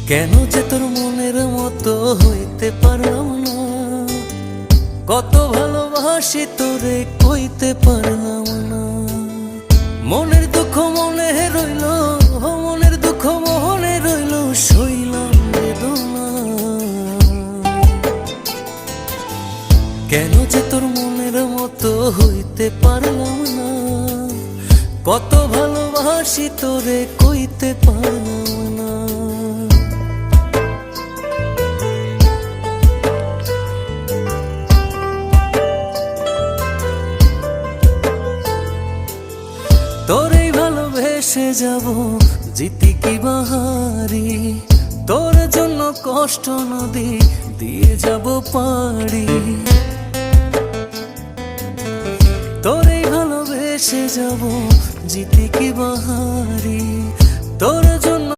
কেন যে তোর মনের মতো হইতে পারলাম না, কত ভালোবাসি তোরে কইতে পারলাম না। মনের দুঃখ মনে রইল, মনের দুঃখ মনে রইল, সইলাম বেদনা। কেন যে তোর মনের মতো হইতে পারলাম না, কত ভালোবাসি তোরে কইতে পারলাম না। তোরেই ভালোবেসে যাব, জিতি কি বাহারি, তোর জন্য কষ্ট নদী দিয়ে যাব পাড়ি। তোরেই ভালোবেসে যাব, জিতি কি বাহারি, তোর জন্য